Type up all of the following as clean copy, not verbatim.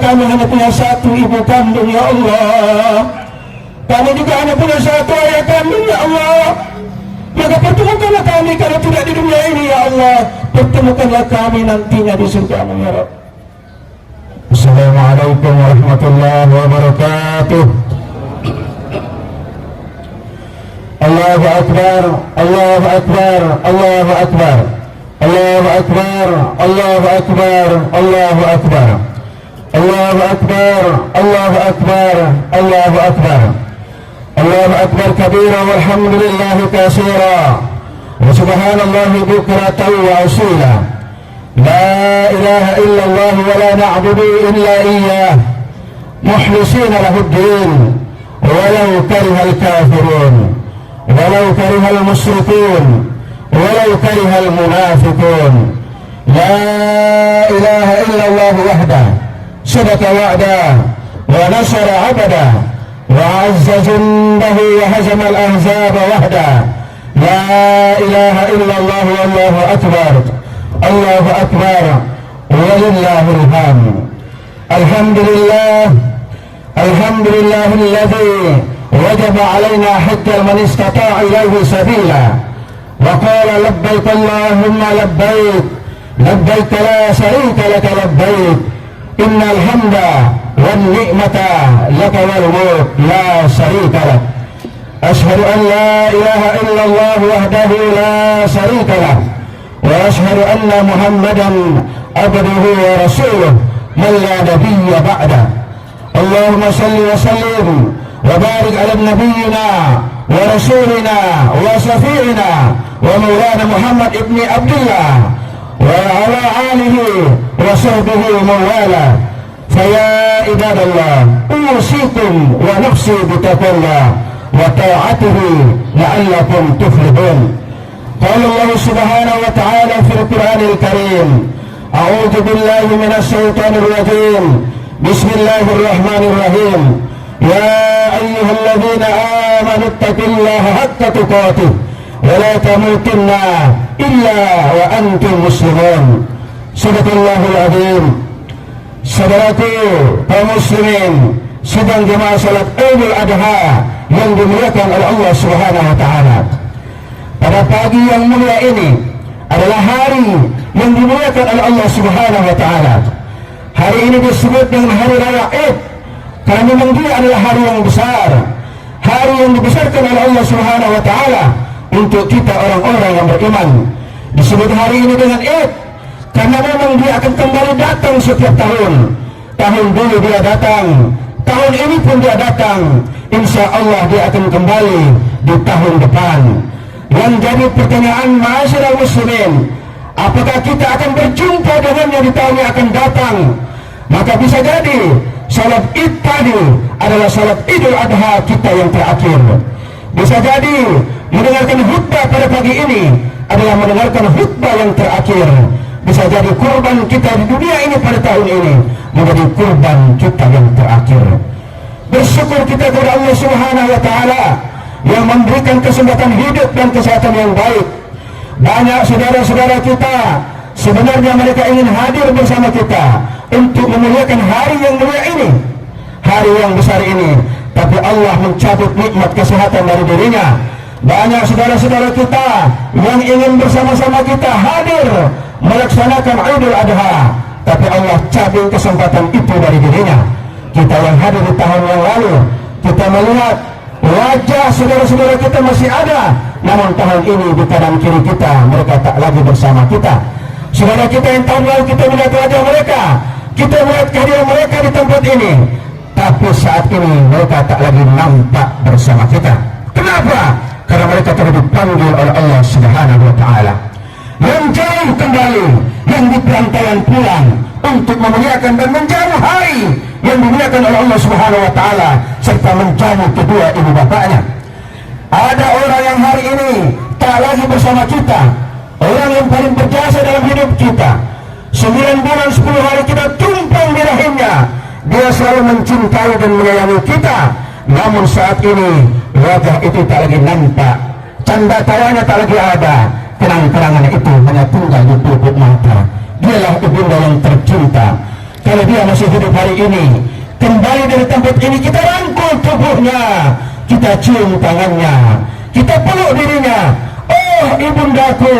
kami hanya punya satu ibu kandung ya Allah. Kami juga hanya punya satu ayah kandung ya Allah. Maka pertemukanlah kami kalau tidak di dunia ini ya Allah. Pertemukanlah kami nantinya di surga-Mu ya Rabb. Assalamualaikum warahmatullahi wabarakatuh. Allahu Akbar, Allahu Akbar, Allahu Akbar, Allahu Akbar, Allahu Akbar, Allahu Akbar, Allahu Akbar, Allahu Akbar, Allahu Akbar, Allahu Akbar kabira walhamdulillahi katsira wa subhanallahi bukratan wa asila. La ilaha illallah wa la na'budu illa iyyah mukhlisina lahu-d-din walau karihal kafirun walau karihal musyrikun walau karihal munafiqun. La ilaha illallah wahdah sadaqa wa'dah wa nasara 'abdah wa 'azza jundahu wa hazama al-ahzaba wahdah. La ilaha illallah wallahu akbar. Allahu Akbar walillahil hamd. Alhamdulillah, alhamdulillahilladzi wajaba alaina hajja man istata'a ilayhi sabila wa qala labbaik Allahumma labbaik labbaik la sharika laka labbaik innal hamda wan ni'mata laka wal mulk la sharika lak. Ashhadu an la ilaha illallah wahdahu la sharika lah wa ashhadu anna Muhammadan abduhu wa rasuluh man la nabiyya ba'da. Allahumma salli wa sallim wa barik ala nabiyyina wa rasulina wa safiina wa maulana Muhammad ibni Abdullah wa ala alihi wa sahbihi wa mawala. Faya ibadallah usikum wa nafsi bitaqwallah wa ta'atihi la'allakum tuflihun. قال الله سبحانه وتعالى في القرآن الكريم أعوذ بالله من الشيطان الرجيم بسم الله الرحمن الرحيم يا أيها الذين آمنوا اتقوا الله حق تقاته ولا تموتن إلا وأنتم مسلمون. صدق الله العظيم. Saudaraku kaum muslimin, sedang jemaah salat Idul Adha yang dimuliakan oleh Allah Subhanahu wa taala. Pada pagi yang mulia ini adalah hari yang dimuliakan oleh Allah Subhanahu wa taala. Hari ini disebut dengan hari raya Id karena memang dia adalah hari yang besar, hari yang dibesarkan oleh Allah Subhanahu wa taala untuk kita orang-orang yang beriman. Disebut hari ini dengan Id karena memang dia akan kembali datang setiap tahun. Tahun dulu dia datang, tahun ini pun dia datang. Insya Allah dia akan kembali di tahun depan. Yang jadi pertanyaan ma'asyiral muslimin, apakah kita akan berjumpa dengannya di tahun yang akan datang? Maka bisa jadi salat Id tadi adalah salat Idul Adha kita yang terakhir. Bisa jadi mendengarkan khutbah pada pagi ini adalah mendengarkan khutbah yang terakhir. Bisa jadi kurban kita di dunia ini pada tahun ini menjadi kurban kita yang terakhir. Bersyukur kita kepada Allah Subhanahu wa taala yang memberikan kesempatan hidup dan kesehatan yang baik. Banyak saudara-saudara kita sebenarnya mereka ingin hadir bersama kita untuk memuliakan hari yang mulia ini, hari yang besar ini, tapi Allah mencabut nikmat kesehatan dari dirinya. Banyak saudara-saudara kita yang ingin bersama-sama kita hadir melaksanakan Idul Adha, tapi Allah cabut kesempatan itu dari dirinya. Kita yang hadir di tahun yang lalu, kita melihat wajah saudara-saudara kita masih ada, namun tahun ini di kanan kiri kita mereka tak lagi bersama kita. Saudara kita yang tahun lalu kita melihat wajah mereka, kita melihat kehadiran mereka di tempat ini, tapi saat ini mereka tak lagi nampak bersama kita. Kenapa? Karena mereka telah dipanggil oleh Allah Subhanahu wa taala. Yang jauh kembali, yang di perantauan pulang untuk memuliakan dan menjamu hari yang dimuliakan oleh Allah Subhanahu wa taala serta menjamu kedua ibu bapaknya. Ada orang yang hari ini tak lagi bersama kita, orang yang paling berjasa dalam hidup kita. 9 bulan 10 hari kita tumpang di rahimnya. Dia selalu mencintai dan menyayangi kita. Namun saat ini wajah itu tak lagi nampak, canda tawanya tak lagi ada, kenang-kenangannya itu hanya tinggal di pelupuk mata. Dialah ibunda yang tercinta. kalau dia masih hidup hari ini, kembali dari tempat ini, kita rangkul tubuhnya, kita cium tangannya, kita peluk dirinya. Oh ibundaku,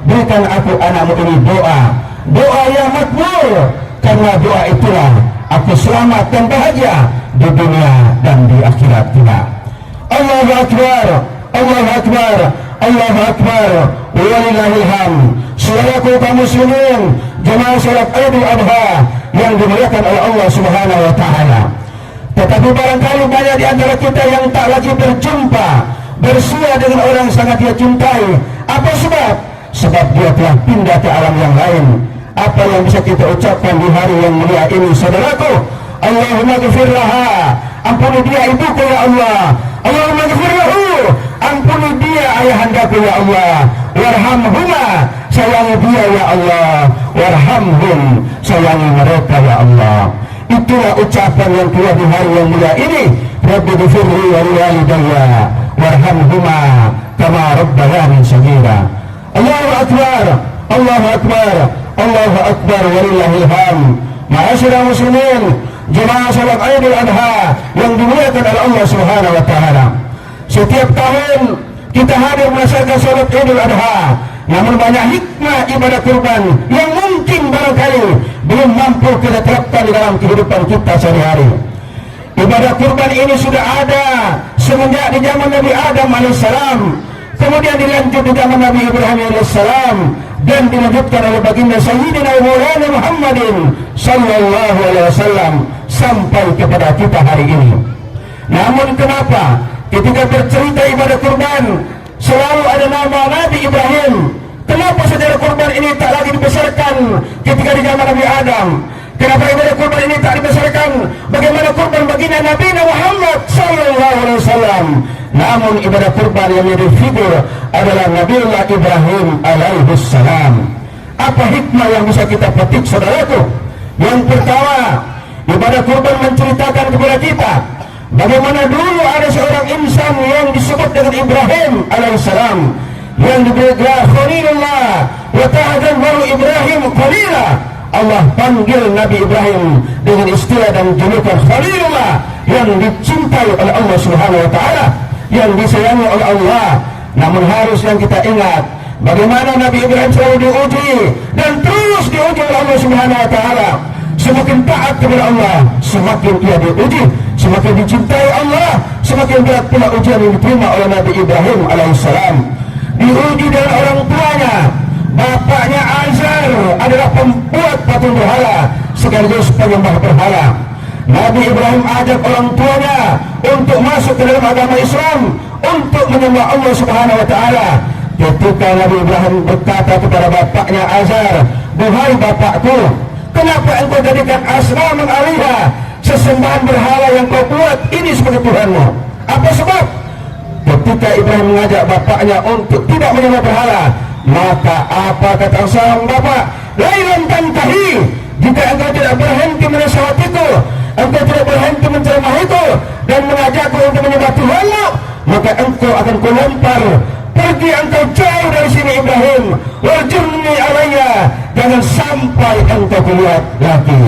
berikan aku anakmu ini doa yang makbul, karena doa itulah aku selamat dan bahagia di dunia dan di akhirat kelak. Allahu Akbar, Allahu Akbar, Allahu Akbar, walillahil hamd. Saudaraku kaum muslimin, jemaah salat Idul Adha yang dimuliakan oleh Allah Subhanahu wa taala. Tetapi barangkali banyak di antara kita yang tak lagi berjumpa, bersua dengan orang yang sangat dia cintai. Apa sebab? Sebab dia telah pindah ke alam yang lain. Apa yang bisa kita ucapkan di hari yang mulia ini, saudaraku? Allahumma ghfir laha, ampuni dia ibuku ya Allah. Allahumma ghfir lahu, ampuni dia ayahandaku ya Allah. Warhamhuma, sayangi dia ya Allah. Warhamhum, sayangi mereka ya Allah. Itulah ucapan yang keluar di hari yang mulia ini. Rabbi ghfirli wa liwalidayya warhamhuma kama rabbayani shaghira. Allahu Akbar, Allahu Akbar, Allahu Akbar, walillahil hamd. Ma'asyiral muslimin, jemaah salat Idul Adha yang dimuliakan oleh Allah Subhanahu wa taala. Setiap tahun kita hadir melaksanakan salat Idul Adha. Namun banyak hikmah ibadah kurban yang mungkin barangkali belum mampu kita terapkan di dalam kehidupan kita sehari-hari. Ibadah kurban ini sudah ada semenjak di zaman Nabi Adam alaihissalam, kemudian dilanjut di zaman Nabi Ibrahim alaihissalam, dan dilanjutkan oleh baginda Sayyidina Maulana Muhammadin sallallahu alaihi wasallam sampai kepada kita hari ini. Namun kenapa ketika bercerita ibadah kurban selalu ada nama Nabi Ibrahim? Kenapa sejarah kurban ini tak lagi dibesarkan ketika di zaman Nabi Adam? Kenapa ibadah kurban ini tak dibesarkan? Bagaimana kurban baginda Nabi Muhammad sallallahu alaihi wasallam? Namun ibadah kurban yang menjadi figur adalah Nabiullah Ibrahim alaihi salam. Apa hikmah yang bisa kita petik, saudaraku? Yang pertama, ibadah kurban menceritakan kepada kita bagaimana dulu ada seorang insan yang disebut dengan Ibrahim alaihissalam, yang diberi gelar Khalilullah, wa ta'adzamahu Ibrahim Khalila. Allah panggil Nabi Ibrahim dengan istilah dan julukan Khalilullah, yang dicintai oleh Allah Subhanahu wa taala, yang disayangi oleh Allah. Namun harus yang kita ingat bagaimana Nabi Ibrahim selalu diuji dan terus diuji oleh Allah Subhanahu wa taala. Semakin taat kepada Allah, semakin ia diuji. Semakin dicintai Allah, semakin berat pula ujian yang diterima oleh Nabi Ibrahim alaihissalam. Diuji dengan orang tuanya. Bapaknya Azar adalah pembuat patung berhala sekaligus penyembah berhala. Nabi Ibrahim ajak orang tuanya untuk masuk ke dalam agama Islam, untuk menyembah Allah Subhanahu wa taala. Ketika Nabi Ibrahim berkata kepada bapaknya Azar, "Duhai bapakku, kenapa engkau jadikan asnaman alihah, sesembahan berhala yang kau buat ini sebagai Tuhanmu?" Apa sebab? Ketika Ibrahim mengajak bapaknya untuk tidak menyembah berhala, maka apa kata sang bapak? "Lailan tantahi, jika engkau tidak berhenti menasihatiku, engkau tidak berhenti menceramahiku dan mengajakku untuk menyembah Tuhanmu, maka engkau akan kulempar. Pergi engkau jauh dari sini Ibrahim. Warjumni alaiya, jangan sampai engkau kulihat lagi."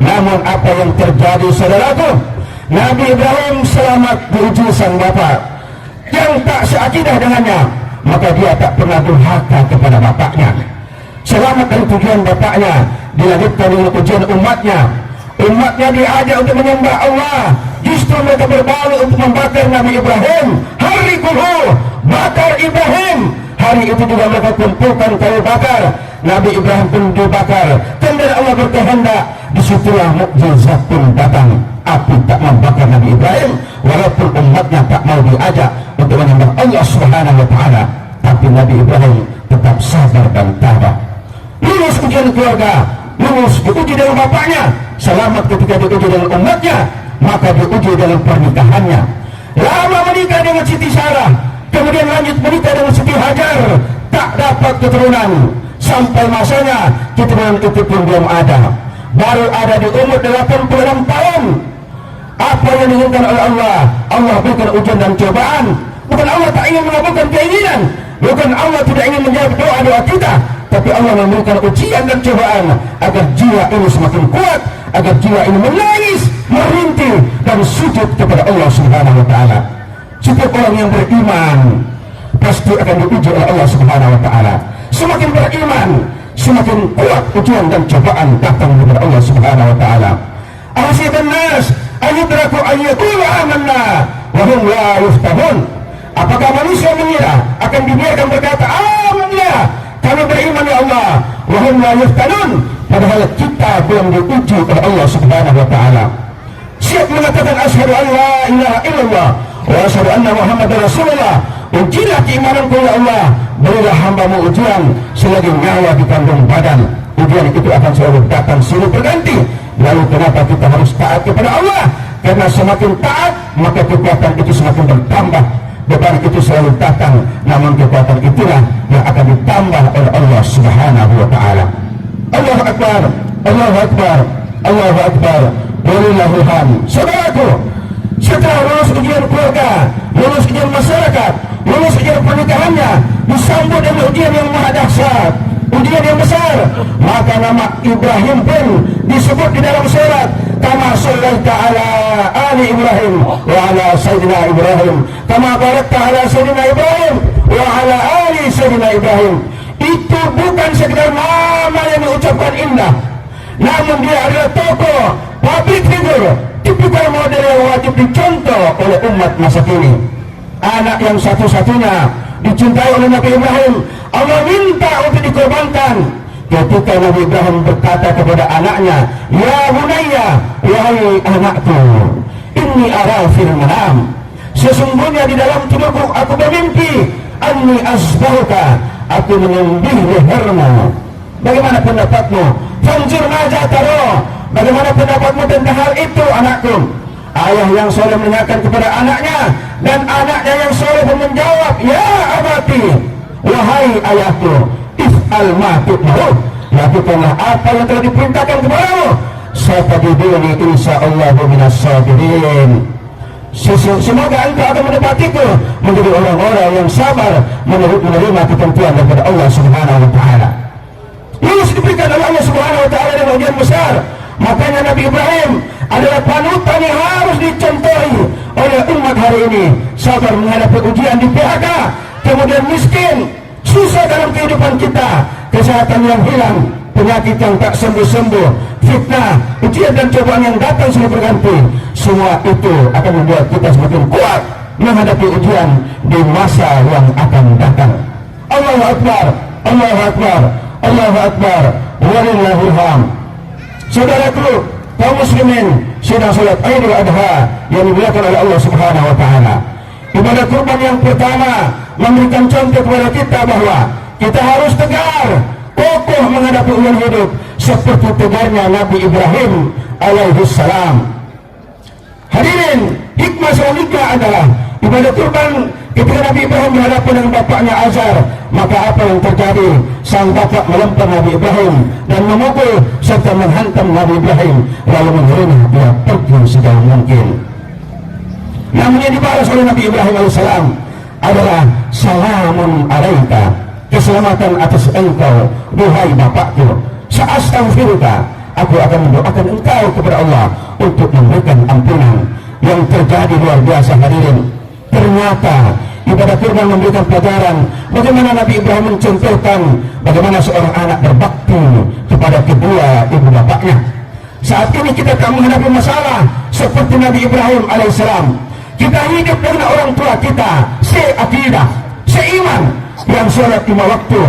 Namun apa yang terjadi, saudaraku? Nabi Ibrahim selamat diuji sang bapak yang tak seakidah dengannya, maka dia tak pernah durhaka kepada bapaknya. Selamat dari tujuan bapaknya, dilanjutkan dengan ujian umatnya. Umatnya diajak untuk menyembah Allah, justru mereka berbalik untuk membakar Nabi Ibrahim. Hari kuhu, bakar Ibrahim. Hari itu juga mereka kumpulkan kayu bakar. Nabi Ibrahim pun dibakar. Kemudian Allah berkehendak, disitulah mukjizat pun datang. Api tak membakar Nabi Ibrahim, walaupun umatnya tak mau diajak untuk menyembah Allah Subhanahu wa taala. Tapi Nabi Ibrahim tetap sabar dan tabah. Lulus ujian keluarga, lulus diuji dengan bapaknya, selamat ketika diuji dengan umatnya, maka diuji dengan pernikahannya. Lama menikah dengan Siti Sarah, kemudian lanjut menikah dengan Siti Hajar, tak dapat keturunan. Sampai masanya keturunan itu pun belum ada. Baru ada di umur 86 tahun. Apa yang diinginkan oleh Allah? Allah berikan ujian dan cobaan. Bukan Allah tak ingin mengabulkan keinginan, bukan Allah tidak ingin menjawab doa-doa kita, tapi Allah memberikan ujian dan cobaan agar jiwa ini semakin kuat, agar jiwa ini menangis, merintih dan sujud kepada Allah Subhanahu wa taala. Setiap orang yang beriman pasti akan diuji oleh Allah Subhanahu wa taala. Semakin beriman, semakin kuat ujian dan cobaan datang kepada Allah Subhanahu wa taala. Ahasiban nas ayudraku ayyaqulu amanna wa hum la yuftahun. Apakah manusia mengira akan dibiarkan berkata amanna, kami beriman ya Allah, wa hum la yuftanun, padahal kita belum diuji oleh Allah Subhanahu wa taala. Siap mengatakan asyhadu an la ilaha illallah wa asyhadu anna Muhammadar Rasulullah. Ujilah keimananku ya Allah, berilah hambamu ujian selagi nyawa di kandung badan. Ujian itu akan selalu datang silih berganti. Lalu kenapa kita harus taat kepada Allah? Karena semakin taat maka kekuatan itu semakin bertambah. Beban itu selalu datang, namun kekuatan itulah yang akan ditambah oleh Allah Subhanahu wa taala. Allahu Akbar, Allahu Akbar, Allahu Akbar. Walillahil hamd. Saudaraku, setelah lulus ujian keluarga, lulus ujian masyarakat, lulus ujian pernikahannya, disambut dengan ujian yang maha dahsyat, ujian yang besar, maka nama Ibrahim pun disebut di dalam surat kama sallaita ala ali Ibrahim wa ala sayyidina Ibrahim kama barakta ala sayyidina Ibrahim wa ala ali sayyidina Ibrahim. Itu bukan sekedar nama yang diucapkan indah, namun dia adalah tokoh, public figure, tipikal model yang wajib dicontoh oleh umat masa kini. Anak yang satu-satunya dicintai oleh Nabi Ibrahim, Allah minta untuk dikorbankan. Ketika Nabi Ibrahim berkata kepada anaknya, ya bunayya, wahai anakku, inni ara fil manam, sesungguhnya di dalam tidurku aku bermimpi, anni asbahuka, aku menyembelih lehermu. Bagaimana pendapatmu? Fanzur maja taro, bagaimana pendapatmu tentang hal itu anakku? Ayah yang soleh menanyakan kepada anaknya, dan anaknya yang soleh pun menjawab, ya abati, wahai ayahku, if'al ma tu'mar, lakukanlah apa yang telah diperintahkan kepadamu, satajiduni insyaallah minas sabirin. Semoga engkau akan mendapatiku menjadi orang-orang yang sabar menerima ketentuan daripada Allah Subhanahu wa taala. Lulus diberikan oleh Allah Subhanahu wa taala dengan ujian besar. Makanya Nabi Ibrahim adalah panutan yang harus dicontohi oleh umat hari ini. Sabar menghadapi ujian di PHK, kemudian miskin, susah dalam kehidupan kita, kesehatan yang hilang, penyakit yang tak sembuh-sembuh, fitnah, ujian dan cobaan yang datang silih berganti. Semua itu akan membuat kita semakin kuat menghadapi ujian di masa yang akan datang. Allahu Akbar, Allahu Akbar, Allahu Akbar. Walillahil hamd. Saudaraku, kaum muslimin, sedang salat Idul Adha yang dimuliakan oleh Allah Subhanahu wa taala. Ibadah kurban yang pertama memberikan contoh kepada kita bahwa kita harus tegar, kokoh menghadapi ujian hidup seperti tegarnya Nabi Ibrahim alaihi salam. Hadirin, hikmah selanjutnya adalah ibadah kurban ketika Nabi Ibrahim berhadapan dengan bapaknya Azar, maka apa yang terjadi? Sang bapak melempar Nabi Ibrahim dan memukul serta menghantam Nabi Ibrahim, lalu menghina dia pergi sejauh mungkin. Namun yang dibalas oleh Nabi Ibrahim AS adalah salamun alaika, keselamatan atas engkau duhai bapakku. Sa'astaghfiruka, aku akan mendoakan engkau kepada Allah untuk memberikan ampunan. Yang terjadi luar biasa hadirin. Ternyata ibadah kurban memberikan pelajaran bagaimana Nabi Ibrahim mencontohkan bagaimana seorang anak berbakti kepada kedua ibu bapaknya. Saat ini kita akan menghadapi masalah seperti Nabi Ibrahim alaihissalam. Kita hidup dengan orang tua kita seakidah, seiman, yang sholat 5 waktu.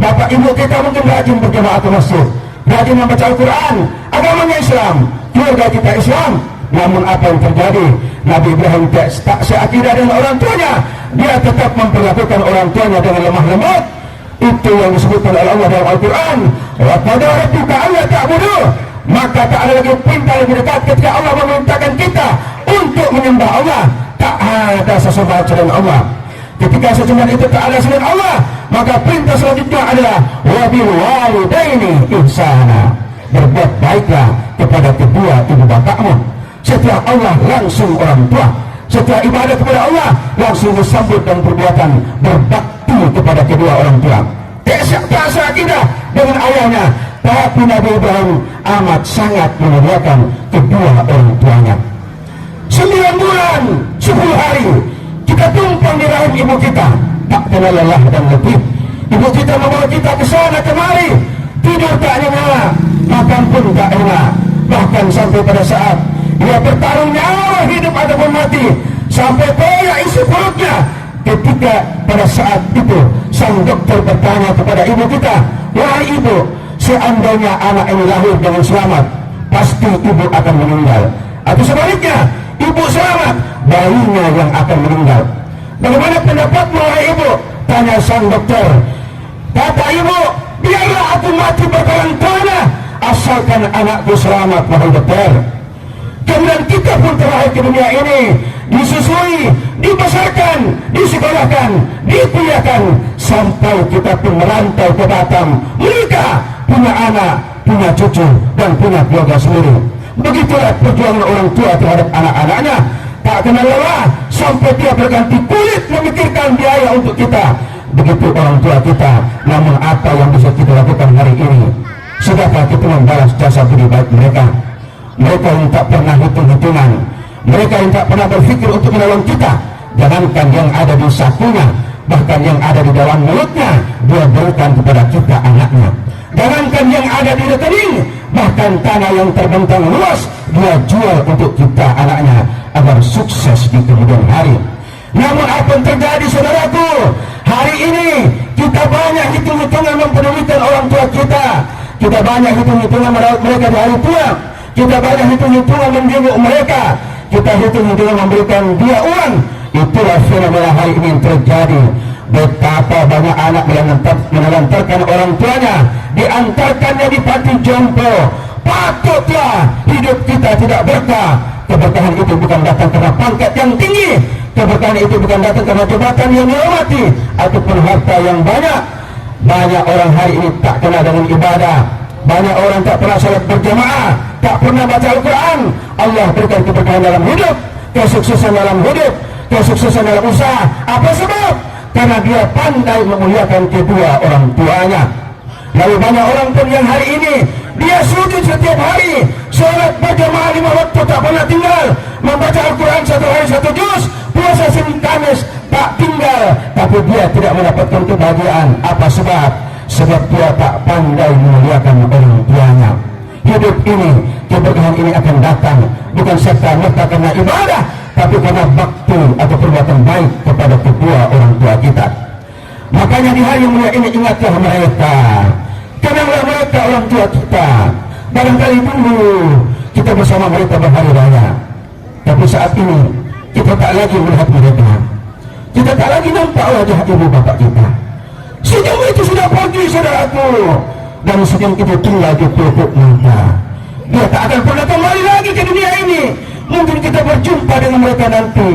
Bapak ibu kita mungkin rajin berjamaah ke masjid, rajin membaca Al-Quran, agamanya Islam, keluarga kita Islam. Namun apa yang terjadi? Nabi Ibrahim tak seakidah dengan orang tuanya. Dia tetap memperlakukan orang tuanya dengan lemah lembut. Itu yang disebutkan oleh Allah dalam Al-Quran. Wa qada rabbuka alla ta'budu. Maka tak ada lagi perintah lebih dekat ketika Allah memerintahkan kita untuk menyembah Allah. Tak ada sesembahan selain Allah. Ketika sesembahan itu tak ada selain Allah, maka perintah selanjutnya adalah wa bil walidaini ihsana. Berbuat baiklah kepada kedua ibu bapakmu. Setelah Allah langsung orang tua, setelah ibadah kepada Allah langsung disambut dan perbuatan berbakti kepada kedua orang tua. Tak seakidah dengan ayahnya, Tapi Nabi Ibrahim amat sangat memuliakan kedua orang tuanya. 9 bulan 10 hari kita tumpang di rahim ibu kita, tak kenal lelah dan letih. Ibu kita membawa kita ke sana kemari, tidur tak enak, makan pun tak enak. Bahkan sampai pada saat ia bertarung nyawa hidup ataupun mati, sampai koyak isi perutnya. Ketika pada saat itu sang dokter bertanya kepada ibu kita, wahai ibu, seandainya anak ini lahir dengan selamat, pasti ibu akan meninggal. Atau sebaliknya, ibu selamat, bayinya yang akan meninggal. Bagaimana pendapatmu wahai ibu? Tanya sang dokter. Kata ibu, biarlah aku mati berkalang-kalang asalkan anakku selamat, wahai dokter. Kemudian kita pun terlahir ke dunia ini, disusui, dibesarkan, disekolahkan, dikuliahkan, sampai kita pun merantau ke Batam, menikah, punya anak, punya cucu, dan punya keluarga sendiri. Begitulah perjuangan orang tua terhadap anak-anaknya, tak kenal lelah sampai dia berganti kulit memikirkan biaya untuk kita. Begitu orang tua kita. Namun apa yang bisa kita lakukan hari ini? Sudahkah kita membalas jasa budi baik mereka? Mereka yang tak pernah hitung-hitungan, mereka yang tak pernah berpikir untuk menolong kita. Jangankan yang ada di sakunya, bahkan yang ada di dalam mulutnya dia berikan kepada kita anaknya. Jangankan yang ada di rekening, bahkan tanah yang terbentang luas dia jual untuk kita anaknya agar sukses di kemudian hari. Namun apa yang terjadi saudaraku? Hari ini kita banyak hitung-hitungan mempedulikan orang tua kita. Kita banyak hitung-hitungan merawat mereka di hari tua. Kita banyak hitung-hitungan menjenguk mereka. Kita hitung-hitungan memberikan dia uang. Itulah fenomena hari ini yang terjadi. Betapa banyak anak menelantarkan orang tuanya, diantarkannya di panti jompo. Patutlah hidup kita tidak berkah. Keberkahan itu bukan datang karena pangkat yang tinggi, keberkahan itu bukan datang karena jabatan yang dihormati ataupun harta yang banyak. Banyak orang hari ini tak kenal dengan ibadah. Banyak orang tak pernah salat berjamaah, tak pernah baca Al-Quran. Allah berikan keberkahan dalam hidup, kesuksesan dalam hidup, kesuksesan dalam usaha. Apa sebab? Karena dia pandai memuliakan kedua orang tuanya. Lalu banyak orang pun yang hari ini dia sujud setiap hari, salat berjamaah 5 waktu tak pernah tinggal, membaca Al-Quran 1 hari 1 juz, puasa Senin Kamis tak tinggal, tapi dia tidak mendapatkan kebahagiaan. Apa sebab? Sebab dia tak pandai memuliakan orang tuanya. Hidup ini, keberkahan ini akan datang bukan serta-merta karena ibadah, tapi karena bakti atau perbuatan baik kepada kedua orang tua kita. Makanya di hari mulia ini ingatlah mereka, kenanglah mereka orang tua kita. Barangkali dulu kita bersama mereka berhari raya, tapi saat ini kita tak lagi melihat mereka, kita tak lagi nampak wajah ibu bapak kita. Senyum itu sudah pergi saudaraku, dan senyum itu tinggal di pelupuk mata. Dia tak akan pernah kembali lagi ke dunia ini. Mungkin kita berjumpa dengan mereka nanti,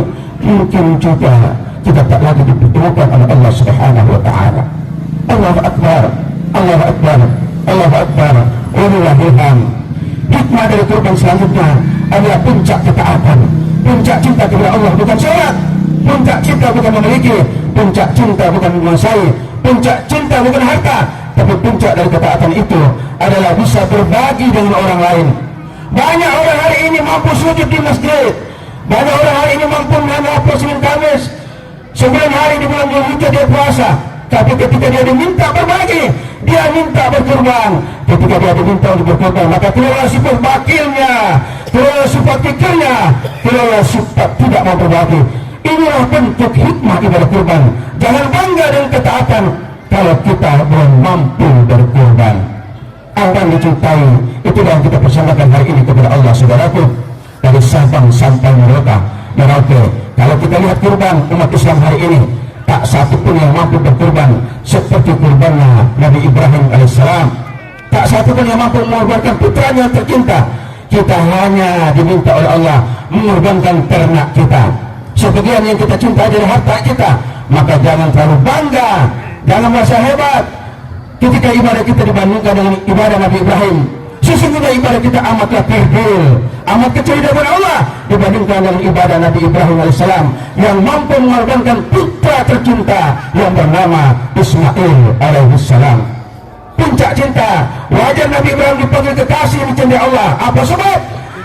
mungkin juga kita tak lagi dipertemukan oleh Allah Subhanahu wa Ta'ala. Allahu Akbar, Allahu Akbar, Allahu Akbar. Wallahul hamd. Hikmah dari kurban selanjutnya adalah puncak ketaatan. Puncak cinta kepada Allah bukan sholat, puncak cinta bukan memiliki, puncak cinta bukan menguasai, puncak cinta bukan harta, tapi puncak dari ketaatan itu adalah bisa berbagi dengan orang lain. Banyak orang hari ini mampu sujud di masjid, banyak orang hari ini mampu menghafal Senin Kamis, 9 hari di bulan Zulhijjah dia puasa. Tapi ketika dia diminta berbagi, dia minta berkorban. Ketika dia diminta untuk berkorban, maka tidaklah sifat bakilnya, tidaklah sifat kikirnya, tidaklah sifat tidak mau berbagi. Inilah bentuk hikmah ibadah kurban. Jangan bangga dengan ketaatan kalau kita belum mampu berkorban. Akan dicintai, itulah yang kita persembahkan hari ini kepada Allah saudaraku. Dari Sabang sampai Merauke, kalau kita lihat kurban umat Islam hari ini, tak satu pun yang mampu berkorban seperti kurbannya Nabi Ibrahim alaihissalam. Tak satu pun yang mampu mengorbankan putranya tercinta. Kita hanya diminta oleh Allah mengorbankan ternak kita, sebagian yang kita cintai dari harta kita. Maka jangan terlalu bangga, jangan merasa hebat ketika ibadah kita dibandingkan dengan ibadah Nabi Ibrahim. Sesungguhnya ibadah kita amatlah kerdil, amat kecil daripada Allah dibandingkan dengan ibadah Nabi Ibrahim alaihissalam yang mampu mengorbankan putra tercinta yang bernama Ismail alaihissalam. puncak cinta. Wajar Nabi Ibrahim dipanggil kekasih dicintai Allah. Apa sebab?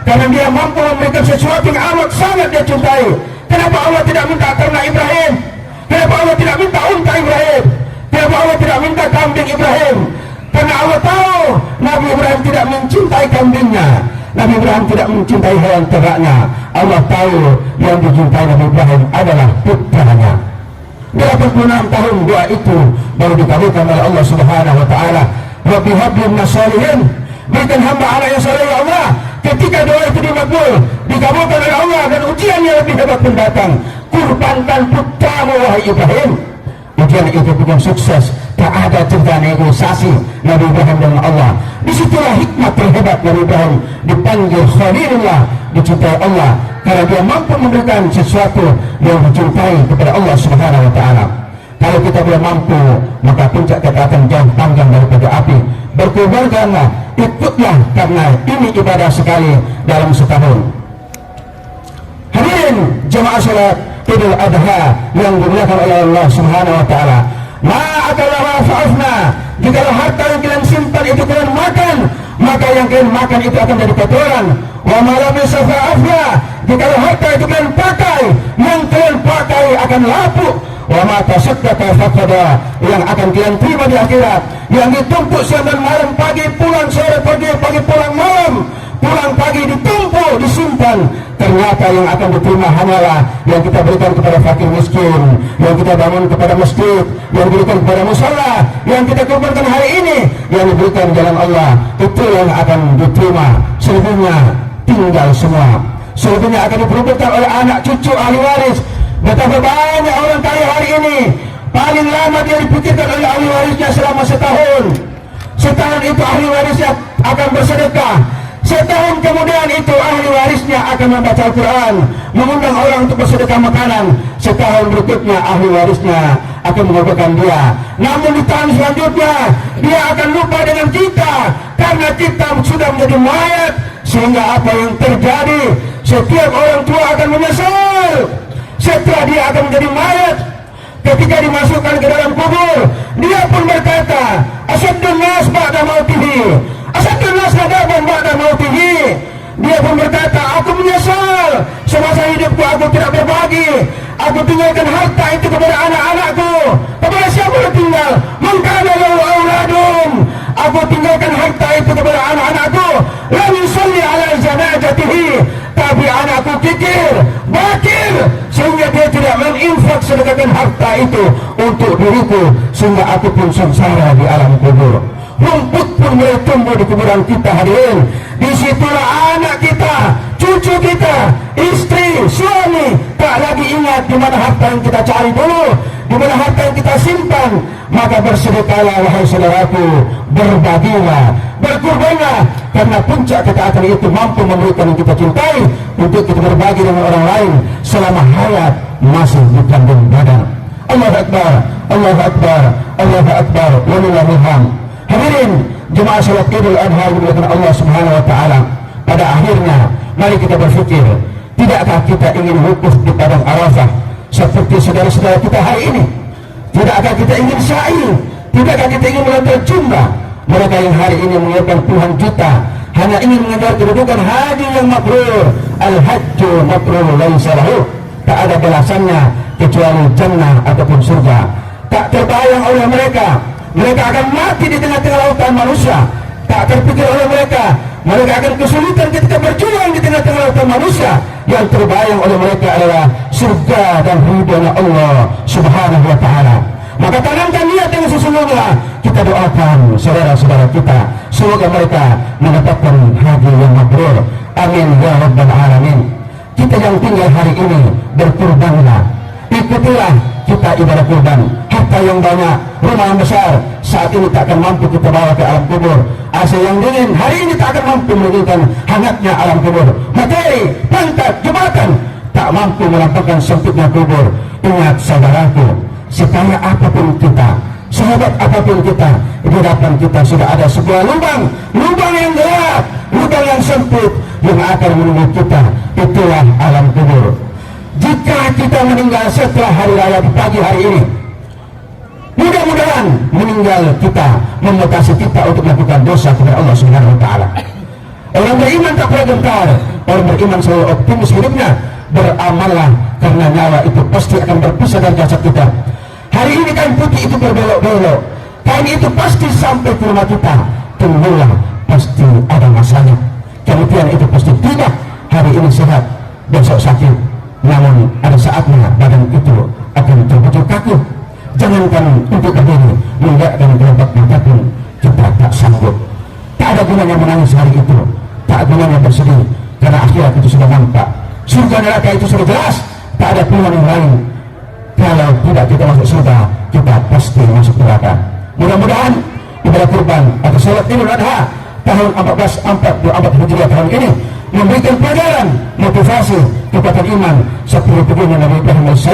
Karena dia mampu memberikan sesuatu yang amat sangat dia cintai. Kenapa Allah tidak minta ternak Ibrahim? Kenapa Allah tidak minta unta Ibrahim? Kenapa Allah tidak minta kambing Ibrahim? Karena Allah tahu Nabi Ibrahim tidak mencintai kambingnya, Nabi Ibrahim tidak mencintai hewan ternaknya. Allah tahu yang dicintai Nabi Ibrahim adalah putranya. 86 tahun doa itu baru dikabulkan oleh Allah Subhanahu wa taala. Rabbi habli minas shalihin, berikan hamba anak yang saleh ya Allah. Ketika doa itu dimakbul, dikabulkan oleh Allah, dan ujian yang lebih hebat pun datang. Kurbankan putramu wahai Ibrahim. Ujian itu bukan sukses, tak ada cerita negosiasi Nabi Ibrahim dengan Allah. Disitulah hikmah terhebat Nabi Ibrahim dipanggil Khalilullah, dicintai Allah, karena dia mampu memberikan sesuatu yang dicintai kepada Allah Subhanahu wa taala. Kalau kita belum mampu, maka puncak kita akan jauh panggang daripada api. Berkorbanlah, ikutlah, karena ini ibadah sekali dalam setahun. Hadirin jemaah salat Idul Adha yang dimuliakan oleh Allah Subhanahu wa taala. Ma'akalah wa'afa'afna, jika harta yang kalian simpan itu kalian makan, maka yang kalian makan itu akan jadi kotoran. Wa malam safa'afna, jika harta itu kalian pakai, yang kalian pakai akan lapuk. Wa ma tasaddaqa faqada, yang akan kalian terima di akhirat, yang ditumpuk siang dan malam, pagi pulang sore, pagi pulang malam, pulang pagi ditumpuk disimpan. Ternyata yang akan diterima hanyalah yang kita berikan kepada fakir miskin, yang kita bangun kepada masjid, yang diberikan kepada musala, yang kita kumpulkan hari ini, yang diberikan jalan Allah. Itu yang akan diterima. Selebihnya tinggal semua. Selebihnya akan diperebutkan oleh anak cucu ahli waris. Betapa banyak orang kaya hari ini, paling lama dia dipikirkan oleh ahli warisnya selama setahun. Setahun itu ahli warisnya akan bersedekah. Setahun kemudian itu ahli warisnya akan membaca Al-Quran, mengundang orang untuk bersedekah makanan. Setahun berikutnya ahli warisnya akan mengorbankan dia. Namun di tahun selanjutnya dia akan lupa dengan kita, karena kita sudah menjadi mayat. Sehingga apa yang terjadi, setiap orang tua akan menyesal setelah dia akan menjadi mayat. Ketika dimasukkan ke dalam kubur, dia pun berkata, asyadun nas ba'da mautihi, asyadun nas nadaban ba'da mautihi. Dia pun berkata, aku menyesal semasa hidupku aku tidak berbagi. Aku tinggalkan harta itu kepada anak-anakku. Kepada siapa yang tinggal? Mengkana lahu auladum. Aku tinggalkan harta itu kepada anak-anakku. Lam yusalli ala janazatihi, tapi anakku kikir, bakir, sehingga dia tidak menginfak sedekahkan harta itu untuk diriku, sehingga aku pun sengsara di alam kubur. Rumput pun mulai tumbuh di kuburan kita hadirin. Disitulah anak kita, cucu kita, istri, suami tak lagi ingat di mana harta yang kita cari dulu, di mana harta yang kita simpan. Maka bersedekahlah wahai saudaraku, berbagilah, berkurbanlah, karena puncak ketaatan itu mampu memberikan yang kita cintai untuk kita berbagi dengan orang lain selama hayat masih di kandung badan. Allahu Akbar, Allahu Akbar, Allahu Akbar, walillahil hamd. Hadirin jemaah salat Idul Adha yang dimuliakan Allah Subhanahu wa taala, pada akhirnya mari kita berfikir, tidakkah kita ingin wukuf di padang Arafah seperti saudara-saudara kita hari ini? Tidakkah kita ingin sa'i? Tidakkah kita ingin melontar jumrah? Mereka yang hari ini mengeluarkan puluhan juta hanya ingin mengejar kedudukan haji yang mabrur. Al-hajju mabrur laisa lahu, tak ada balasannya kecuali jannah ataupun surga. Tak terbayang oleh mereka, mereka akan mati di tengah-tengah lautan manusia. Tak terpikir oleh mereka, mereka akan kesulitan ketika berjuang di tengah-tengah lautan manusia. Yang terbayang oleh mereka adalah surga dan ridha Allah Subhanahu wa taala. Maka tanamkan niat yang sesungguhnya. Kita doakan saudara-saudara kita, semoga mereka mendapatkan haji yang mabrur. Amin ya rabbal alamin. Kita yang tinggal hari ini, berkurbanlah, ikutilah kita ibadah kurban. Harta yang banyak, rumah yang besar, saat ini tak akan mampu kita bawa ke alam kubur. AC yang dingin hari ini tak akan mampu meninggikan hangatnya alam kubur. Materi, pangkat, jabatan tak mampu melampaukan sempitnya kubur. Ingat saudaraku, sekaya apapun kita, sahabat apapun kita, di hadapan kita sudah ada sebuah lubang yang gelap, lubang yang sempit yang akan menunggu kita. Itulah alam kubur. Jika kita meninggal setelah hari raya di pagi hari ini, Mudah-mudahan meninggal kita memotivasi kita untuk melakukan dosa kepada Allah Subhanahu wa taala. Orang beriman tak pernah gentar, orang beriman selalu optimis hidupnya. Beramallah karena nyawa itu pasti akan berpisah dari jasad kita. Hari ini kain putih itu berbelok-belok, kain itu pasti sampai ke rumah kita. Tunggulah, pasti ada masanya. Kemudian itu pasti tidak. Hari ini sehat, besok sakit. Namun ada saatnya badan itu akan terbentuk kaku. Jangankan untuk berdiri, menegakkan kelompok mata pun kita tak sanggup. Tak ada gunanya menangis hari itu, tak ada gunanya bersedih, karena akhirat itu sudah nampak. Surga neraka itu sudah jelas, tak ada pilihan yang lain. Kalau tidak kita masuk surga, kita pasti masuk neraka. Mudah-mudahan ibadah kurban atau salat Idul Adha tahun 1444 Hijriah tahun ini memberikan pelajaran, motivasi, kekuatan iman seperti begini Nabi Ibrahim AS.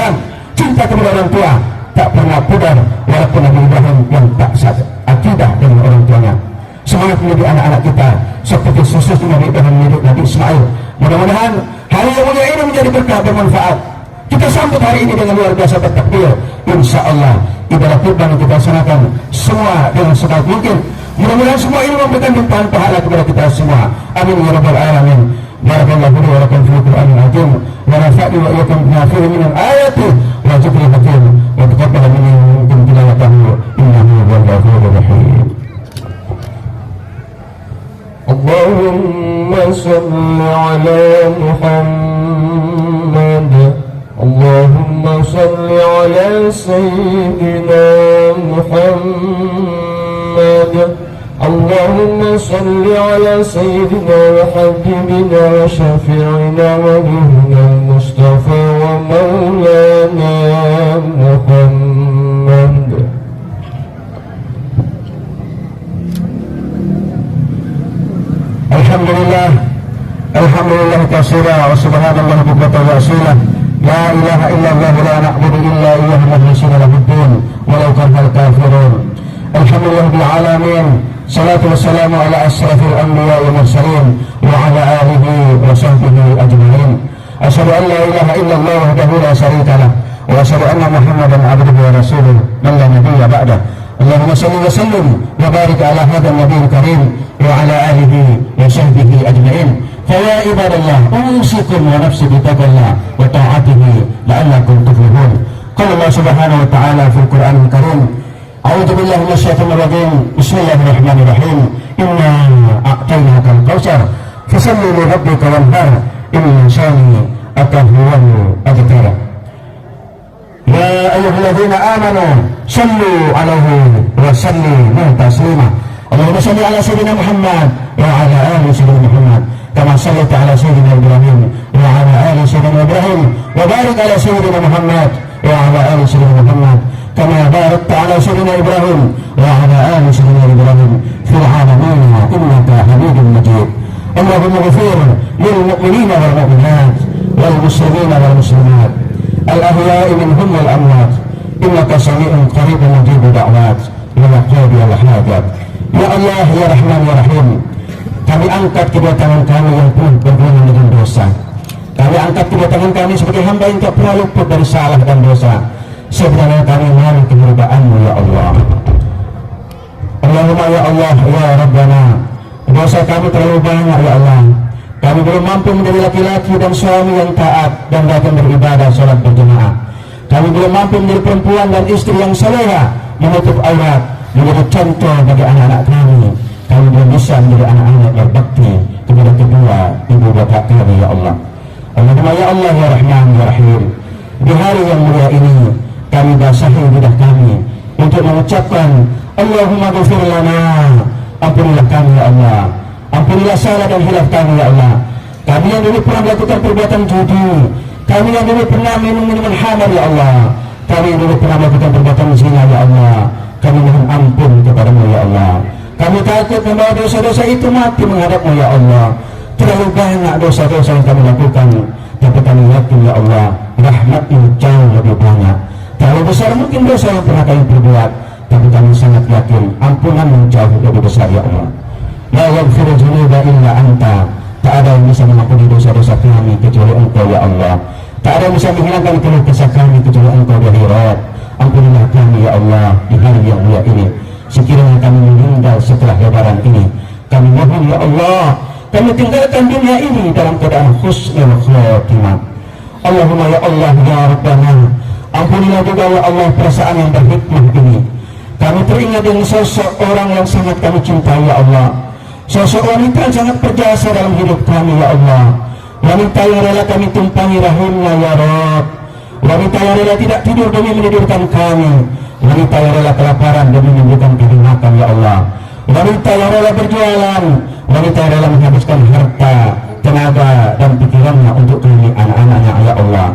Cinta kepada orang tua tak pernah pudar, walaupun Nabi Ibrahim yang tak akidah dengan orang tuanya. Semangat menjadi anak-anak kita seperti susu Nabi Ibrahim menjadi Nabi Ismail. Mudah-mudahan hari yang mulia ini menjadi berkah bermanfaat. Kita sambut hari ini dengan luar biasa bertakbir. Insya Allah ibadah kurban yang kita laksanakan semua dengan sebaik mungkin. Mudah-mudahan semua ini memberikan limpahan pahala kepada kita semua. Amin ya rabbal alamin. Barakallahu li wa lakum fil Qur'anil azim wa nafa'ni wa iyyakum bima fihi min al-ayati wa dzikril hakim wa taqabbal minni wa minkum tilawatahu innahu huwal ghafurur rahim. Allahumma salli ala Muhammad. Allahumma salli ala Sayyidina Muhammad. Allahumma salli ala Sayyidina wa Habibina wa Syafi'ina wa Nabiyina Mustafa wa Maulana Muhammad. Alhamdulillah katsira wa subhanallah bukratan wa asila. La ilaha illallah wa la na'budu illa iyyahu mukhlishina lahu-d-din walau karihal kafirun. Alhamdulillah bil alamin. Salatu wassalamu ala asrafil anbiya wal mursalin wa ala alihi wa sahbihi ajma'in. Asyhadu an la ilaha illallah wahdahu la syarika lah wa asyhadu anna Muhammadan abduhu wa rasuluh man la nabiyya ba'dah. Allahumma salli wa sallim wa barik ala hadzal nabiyil karim wa ala alihi wa sahbihi ajma'in. Fa ibadallah, usikum wa nafsi bitaqwallah wa ta'atihi la'allakum tuflihun. Qala Allah Subhanahu wa ta'ala fil Qur'anil Karim, a'udzu billahi minasyaitonir rajim. Bismillahirrahmanirrahim. Inna a'tainakal kautsar fasalli li rabbika wanhar inna syani'aka huwal abtar. Ya ayyuhalladzina amanu sallu 'alaihi wa sallimu taslima. Allahumma shalli ala sayyidina Muhammad wa ala ali sayyidina Muhammad kama shallaita ala sayyidina Ibrahim wa ala ali sayyidina Ibrahim wa barik ala sayyidina Muhammad wa ala ali sayyidina Muhammad kama barakta ala sayyidina Ibrahim wa ala ali sayyidina Ibrahim fil alamin innaka Hamidum Majid. Allahumma ighfir lil mu'minina wal mu'minat wal muslimina wal muslimat al ahya'i minhum wal amwat innaka sami'un qaribun mujibud da'wat ya yaqdi al hajat. Ya Allah, ya Rahman, ya Rahim, kami angkat kedua tangan kami yang penuh berguna dengan dosa. Kami angkat kedua tangan kami sebagai hamba yang tak pernah luput dari salah dan dosa. Sebenarnya kami mohon kemuliaan-Mu ya Allah. Allahumma ya Allah, ya Rabbana, dosa kami terlalu banyak ya Allah. Kami belum mampu menjadi laki-laki dan suami yang taat dan rajin beribadah sholat berjamaah. Kami belum mampu menjadi perempuan dan istri yang salehah, menutup aurat, menjadi contoh bagi anak-anak kami. Kami belum bisa menjadi anak-anak yang berbakti kepada kedua ibu bapak kami ya Allah. Allahumma ya Allah, ya Rahman, ya Rahim, di hari yang mulia ini kami basahi lidah kami untuk mengucapkan Allahumma ghfir lana, ampunilah kami ya Allah, ampunilah salah dan hilaf kami ya Allah. Kami yang dulu pernah melakukan perbuatan judi, kami yang dulu pernah minum minuman haram ya Allah, kami yang dulu pernah melakukan perbuatan zina ya Allah. Kami mohon ampun kepada-Mu ya Allah. Kami takut membawa dosa-dosa itu mati menghadap-Mu ya Allah. Terlalu banyak dosa-dosa yang kami lakukan, tapi kami yakin ya Allah, rahmat-Mu jauh lebih banyak. Terlalu besar mungkin dosa yang pernah kami perbuat, tapi kami sangat yakin ampunan-Mu jauh lebih besar ya Allah. La yaghfiru dzunuba illa Anta. Tak ada yang bisa mengampuni dosa-dosa kami kecuali Engkau ya Allah. Tak ada yang bisa menghilangkan keluh kesah kami kecuali Engkau ya Rabb. Ampunilah kami ya Allah di hari yang mulia ini. Sekiranya kami meninggal setelah lebaran ini, kami mohon ya Allah, kami tinggalkan dunia ini dalam keadaan husnul khatimah. Allahumma ya Allah ya Rabbana, ampunilah juga ya Allah perasaan yang berhikmah ini. Kami teringat dengan sosok orang yang sangat kami cintai ya Allah, sosok wanita yang sangat berjasa dalam hidup kami ya Allah, wanita yang rela kami tumpangi rahimnya ya Rabb, wanita yang rela tidak tidur demi menidurkan kami, wanita yang rela kelaparan demi memberikan kami makan ya Allah, wanita yang rela berjualan, wanita yang rela menghabiskan harta, tenaga dan pikirannya untuk kami anak-anaknya ya Allah.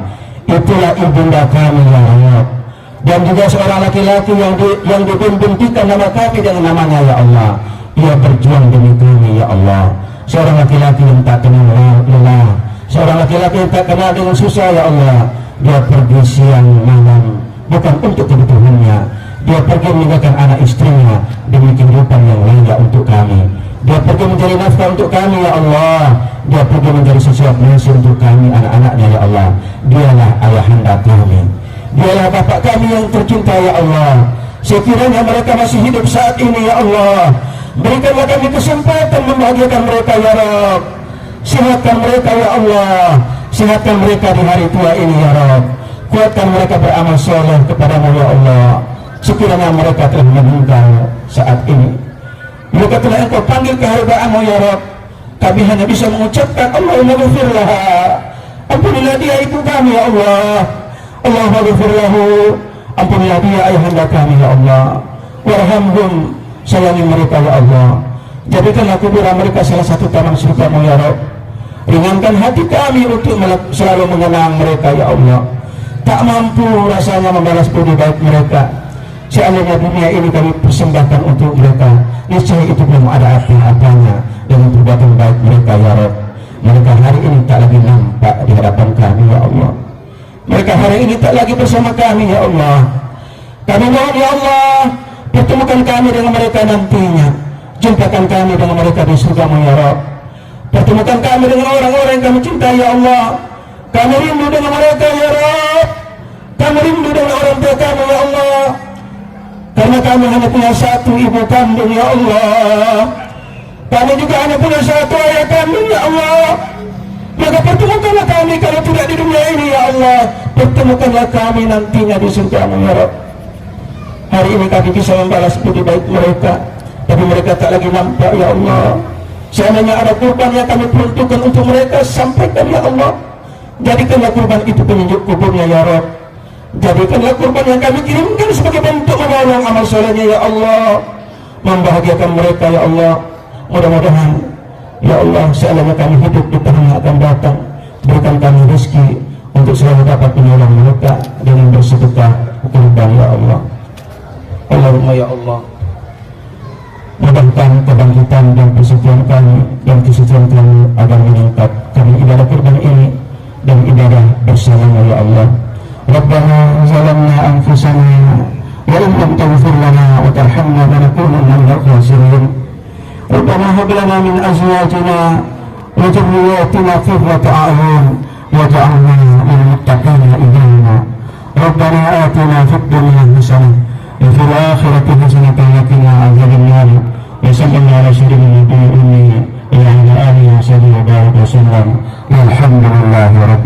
Itulah ibunda kami ya Rabb. Dan juga seorang laki-laki yang dibuntikan nama kami dengan namanya ya Allah. Ia berjuang demi kami ya Allah. Seorang laki-laki yang tak kenal lelah, seorang laki-laki yang tak kenal dengan susah ya Allah. Dia pergi siang malam bukan untuk kebutuhannya, dia pergi meninggalkan anak istrinya demi kehidupan yang layak untuk kami. Dia pergi mencari nafkah untuk kami ya Allah. Dia pergi mencari sesuatu nasi untuk kami anak-anaknya ya Allah. Dialah ayahanda kami, dialah bapak kami yang tercinta ya Allah. Sekiranya mereka masih hidup saat ini ya Allah, berikanlah kami kesempatan membahagiakan mereka ya Rabb. Sehatkan mereka ya Allah, sehatkan mereka di hari tua ini ya Rabb. Kuatkan mereka beramal soleh kepadamu ya Allah. Sekiranya mereka telah meninggal saat ini, mereka telah Engkau panggil kehargaanmu ya Rabb, kami hanya bisa mengucapkan Allahumma ghafirlah, ampunilah dia ibu kami ya Allah. Allahumma ghafirlahu, ampunilah dia ayahanda kami ya Allah. Warhamhum, sayangi mereka ya Allah. Jadikanlah kuburan mereka salah satu taman surgamu ya Rabb. Ringankan hati kami untuk selalu mengenang mereka ya Allah. Tak mampu rasanya membalas budi baik mereka. Seandainya dunia ini kami persembahkan untuk mereka, niscaya itu belum ada apa-apanya dengan perbuatan baik mereka ya Rabb. Mereka hari ini tak lagi nampak di hadapan kami ya Allah. Mereka hari ini tak lagi bersama kami ya Allah. Kami mohon ya Allah, pertemukan kami dengan mereka nantinya. Jumpakan kami dengan mereka di surgamu ya Rabb. Pertemukan kami dengan orang-orang yang kami cintai ya Allah. Kami rindu dengan mereka ya Rabb. Kami rindu dengan orang tua kami ya Allah. Karena kami hanya punya satu ibu kandung ya Allah. Kami juga hanya punya satu ayah kandung ya Allah. Maka pertemukanlah kami kalau tidak di dunia ini ya Allah. Pertemukanlah kami nantinya di surgamu ya Rabb. Hari ini kami bisa membalas budi baik mereka, tapi mereka tak lagi nampak ya Allah. Seandainya ada kurban yang kami peruntukkan untuk mereka, sampaikan ya Allah. Jadikanlah kurban itu penunjuk kuburnya ya Rabb. Jadikanlah kurban yang kami kirimkan sebagai bentuk menolong amal solehnya ya Allah. Membahagiakan mereka ya Allah. Mudah-mudahan ya Allah, seandainya kami hidup di tahun yang akan datang, berikan kami rezeki untuk selalu dapat menolong mereka dengan bersedekah kurban ya Allah. Allahumma ya Allah, mudahkan kebangkitan dan persatuan kami dan kesatuan kami agar meningkat kami ibadah kurban ini dan ibadah bersama ya Allah. Rabbana zalamna anfusana wa in lam taghfir lana wa tarhamna lanakunanna minal khasirin. Rabbana hab lana min azwajina wa dhurriyyatina qurrata a'yun waj'alna lil muttaqina imama. Rabbana atina fid dunya hasanah wa fil akhirati hasanatan wa qina adzaban nar. Wa sallallahu ala sayyidina Muhammadin wa ala alihi wa sahbihi wa sallam. Walhamdulillahi rabbil